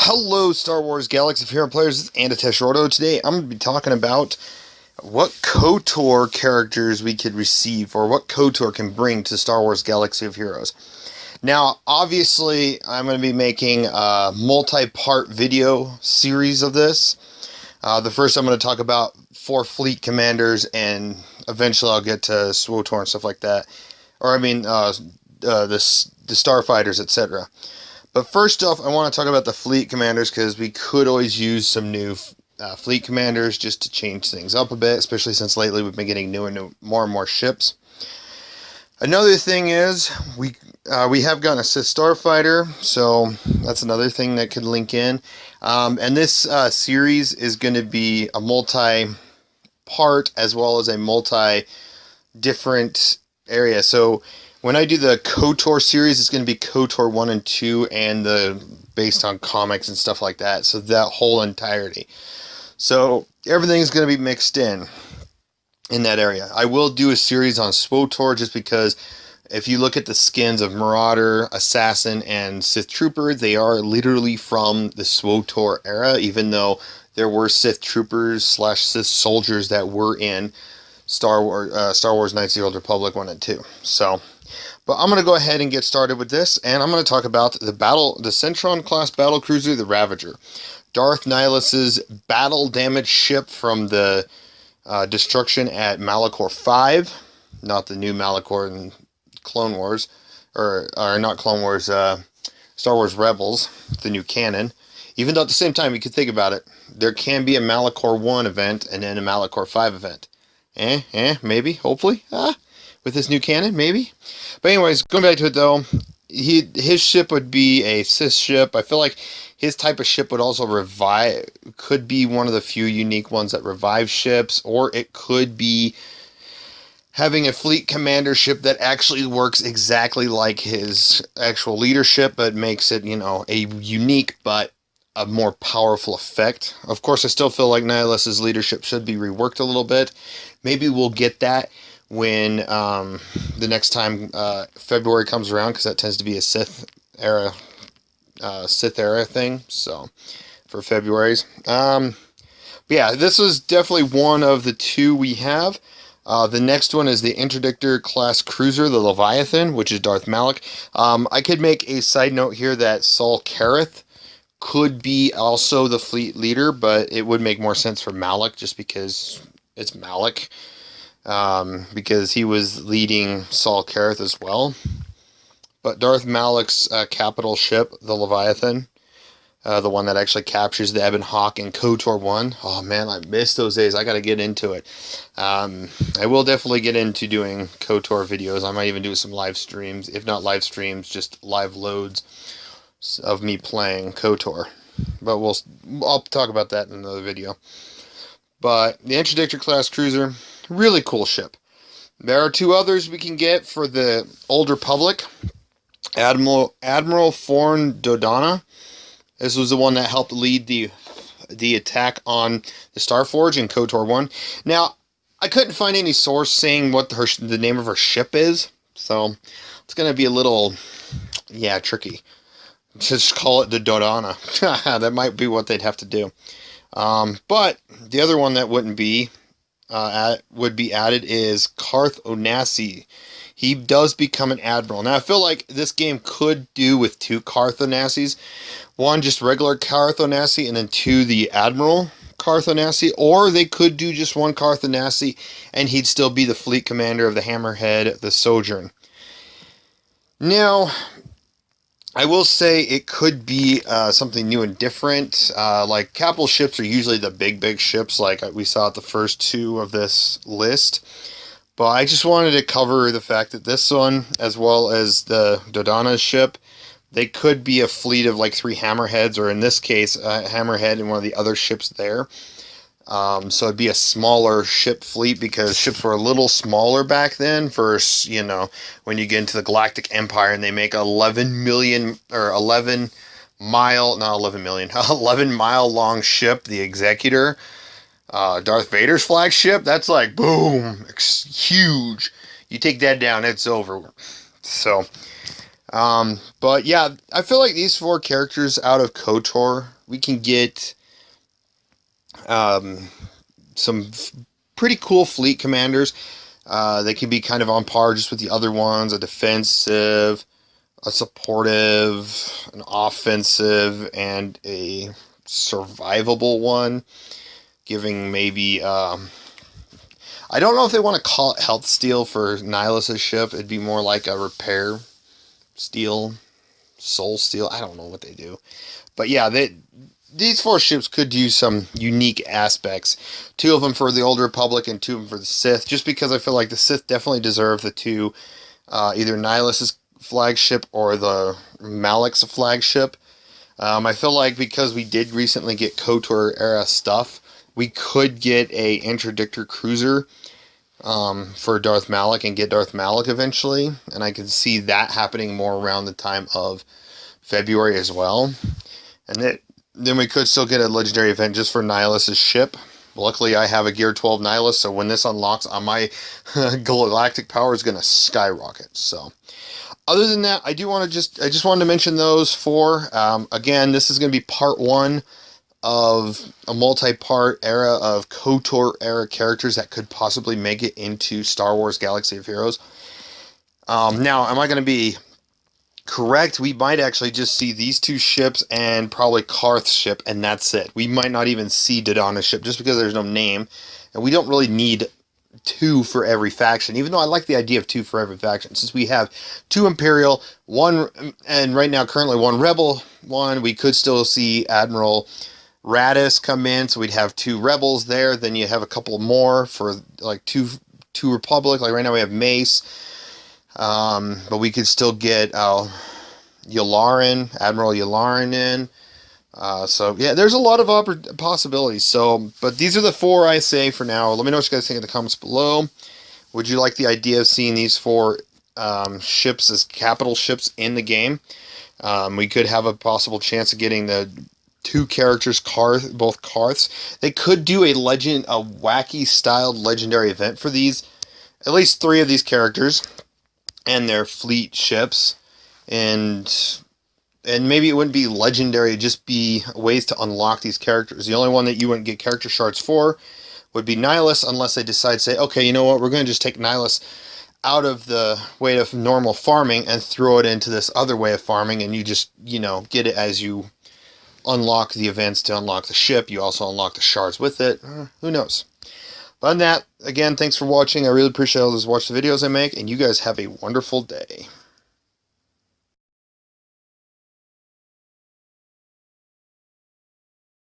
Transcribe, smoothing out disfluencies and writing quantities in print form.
Hello, Star Wars Galaxy of Hero players. This is Andatesh Ordo. Today, I'm going to be talking about what KOTOR characters we could receive, or what KOTOR can bring to Star Wars Galaxy of Heroes. Now, obviously, I'm going to be making a multi-part video series of this. The first, I'm going to talk about 4 fleet commanders, and eventually I'll get to SWGOH and stuff like that. Or, the starfighters, etc. But first off, I want to talk about the fleet commanders, because we could always use some new fleet commanders just to change things up a bit, especially since lately we've been getting more and more ships. Another thing is, we have gotten a Sith Starfighter, so that's another thing that could link in. And this series is going to be a multi-part as well as a multi-different area. So when I do the KOTOR series, it's going to be KOTOR 1 and 2, and based on comics and stuff like that. So that whole entirety. So everything's going to be mixed in that area. I will do a series on SWGOH just because if you look at the skins of Marauder, Assassin, and Sith Trooper, they are literally from the SWGOH era, even though there were Sith Troopers / Sith soldiers that were in Star Wars Knights of the Old Republic 1 and 2. So, but I'm going to go ahead and get started with this, and I'm going to talk about the Centron class battle cruiser, the Ravager. Darth Nihilus' battle damage ship from the destruction at Malachor 5, not the new Malachor in Clone Wars, or not Clone Wars, Star Wars Rebels, the new canon. Even though at the same time, you could think about it, there can be a Malachor 1 event and then a Malachor 5 event. Maybe, hopefully, with this new canon, maybe. But anyways, going back to it though, his ship would be a Sith ship. I feel like his type of ship would also could be one of the few unique ones that revive ships, or it could be having a fleet commander ship that actually works exactly like his actual leadership, but makes it, a unique but a more powerful effect. Of course, I still feel like Nihilus' leadership should be reworked a little bit. Maybe we'll get that when the next time February comes around, because that tends to be a Sith era thing. So for February's, yeah, this was definitely one of the 2 we have. The next one is the Interdictor class cruiser, the Leviathan, which is Darth Malak. I could make a side note here that Saul Kareth could be also the fleet leader, but it would make more sense for Malak just because it's Malak. Because he was leading Saul Kareth as well. But Darth Malak's capital ship, the Leviathan, the one that actually captures the Ebon Hawk in KOTOR 1. Oh man, I miss those days. I got to get into it. I will definitely get into doing KOTOR videos. I might even do some live streams. If not live streams, just live loads of me playing KOTOR. But I'll talk about that in another video. But the Interdictor class cruiser, really cool ship. There are 2 others we can get for the Old Republic. Admiral Forn Dodonna. This was the one that helped lead the attack on the Starforge in KOTOR 1. Now, I couldn't find any source saying what the name of her ship is, so it's going to be a little, tricky. Just call it the Dodonna. That might be what they'd have to do. But the other one that would be added is Carth Onasi. He does become an admiral. Now, I feel like this game could do with 2 Carth Onasis. 1, just regular Carth Onasi, and then 2, the Admiral Carth Onasi. Or they could do just 1 Carth Onasi, and he'd still be the fleet commander of the Hammerhead, the Sojourn. Now, I will say it could be something new and different. Like, capital ships are usually the big ships, like we saw at the first 2 of this list. But I just wanted to cover the fact that this one, as well as the Dodonna's ship, they could be a fleet of like 3 Hammerheads, or in this case, a Hammerhead and one of the other ships there. So it'd be a smaller ship fleet, because ships were a little smaller back then versus, when you get into the Galactic Empire and they make 11 mile long ship, the Executor. Darth Vader's flagship, that's like, boom, it's huge. You take that down, it's over. So, but yeah, I feel like these 4 characters out of KOTOR we can get some pretty cool fleet commanders. They can be kind of on par just with the other ones, a defensive, a supportive, an offensive, and a survivable one, giving maybe, I don't know if they want to call it health steal for Nihilus' ship. It'd be more like a repair steal, soul steal, I don't know what they do. But yeah, these 4 ships could use some unique aspects. 2 of them for the Old Republic and 2 of them for the Sith, just because I feel like the Sith definitely deserve the 2, either Nihilus' flagship or the Malak's flagship. I feel like because we did recently get KOTOR era stuff, we could get a interdictor cruiser for Darth Malak and get Darth Malak eventually, and I could see that happening more around the time of February as well. And then we could still get a legendary event just for Nihilus' ship. Luckily, I have a Gear 12 Nihilus, so when this unlocks, on my galactic power is going to skyrocket. So, other than that, I just wanted to mention those 4. Again, this is going to be part 1 of a multi-part era of KOTOR era characters that could possibly make it into Star Wars Galaxy of Heroes. Now, am I going to be correct? We might actually just see these 2 ships and probably Karth's ship, and that's it. We might not even see Dodonna's ship just because there's no name, and we don't really need 2 for every faction, even though I like the idea of 2 for every faction. Since we have 2 Imperial, 1, and right now currently 1 Rebel, 1, we could still see Admiral Radis come in, so we'd have 2 Rebels there. Then you have a couple more for like 2 Republic. Like right now we have Mace, but we could still get Yularen, Admiral Yularen in. So yeah, there's a lot of possibilities. So, but these are the 4 I say for now. Let me know what you guys think in the comments below. Would you like the idea of seeing these 4 ships as capital ships in the game? We could have a possible chance of getting the 2 characters, both Karths. They could do a wacky styled legendary event for these, at least 3 of these characters and their fleet ships, and maybe it wouldn't be legendary, it'd just be ways to unlock these characters. The only one that you wouldn't get character shards for would be Nihilus, unless they decide to say, okay, you know what, we're going to just take Nihilus out of the way of normal farming and throw it into this other way of farming, and you just, get it as you unlock the events to unlock the ship. You also unlock the shards with it. Who knows? But other than that, again, thanks for watching. I really appreciate all those watch the videos I make, and you guys have a wonderful day.